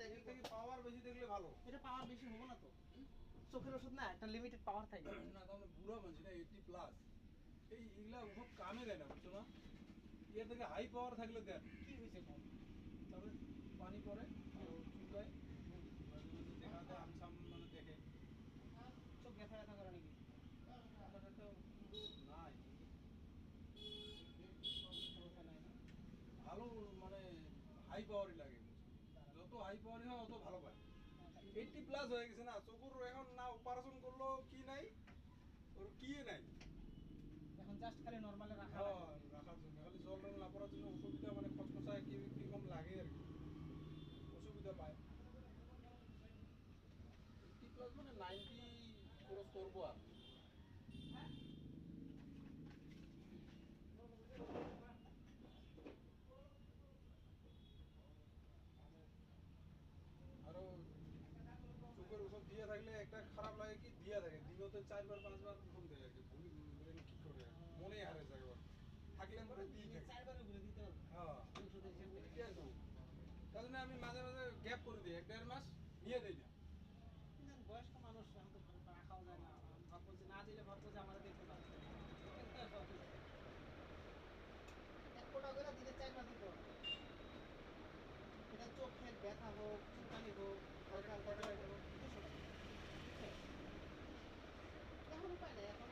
এর থেকে পাওয়ার বেশি দেখলে ভালো। এটা পাওয়ার বেশি হবে না তো? চোখের ওষুধ না, একটা লিমিটেড পাওয়ার থাকে। না তাহলে বুড়া মানুষ না 80 প্লাস, এইগুলা ওসব কামে দেয় না, বুঝছো না? এর থেকে হাই পাওয়ার থাকলে দেন। কি হয়েছে কম? তবে পানি পড়ে আর চুলকায়, মাঝে মাঝে দেখাতে আমসাম মানে দেখে। চোখ ব্যথা ব্যথা করে নাকি? আপনাদের তো নাই, সমস্যা নাই না? ভালো মানে হাই পাওয়ারই লাগে। যত হাই পাওয়ারই হয় অত ভালো পায়। 80 প্লাস হয়ে গেছে না, চোখের এখন না অপারেশন করলো কি নাই, ওর কি নাই। এখন জাস্ট খালি নরমালে রাখা হ্যাঁ, লাগে। রাখার জন্য খালি জল রং না পড়ার জন্য অসুবিধা, মানে খচখচায় কিরকম লাগে আর কি, অসুবিধা পায়। 80 প্লাস মানে 90 ক্রস করবো আর। আরো চোখের ওষুধ দিয়ে থাকলে একটা খারাপ লাগে কি, দিয়া থাকে দিনতে 4 বার 5 বার ফোন দেয় আর কি, ভুলি কি করে মনে হারে যায় একবার থাকলে পরে দিয়ে থাকে। 4 বারে ঘুরে দিতে হবে। হ্যাঁ, ওষুধের হিসেব থেকে। ঠিক আছে। তার জন্য আমি মাঝে মাঝে গ্যাপ করে দিই, 1-1.5 মাস নিয়ে দিই না। কিন্তু বয়স্ক মানুষ এখন তো রাখাও যায় না, ভাববো যে না দিলে ভাববো যে আমাদের দেখতে পাবে। এক কোটা করে দিলে 4 বার দিতে হবে। এটা চোখের ব্যথা হোক, চুলকানি হোক, হালকা হালকা জ্বর হোক, 200 টাকা। এখন উপায় নেই, এখন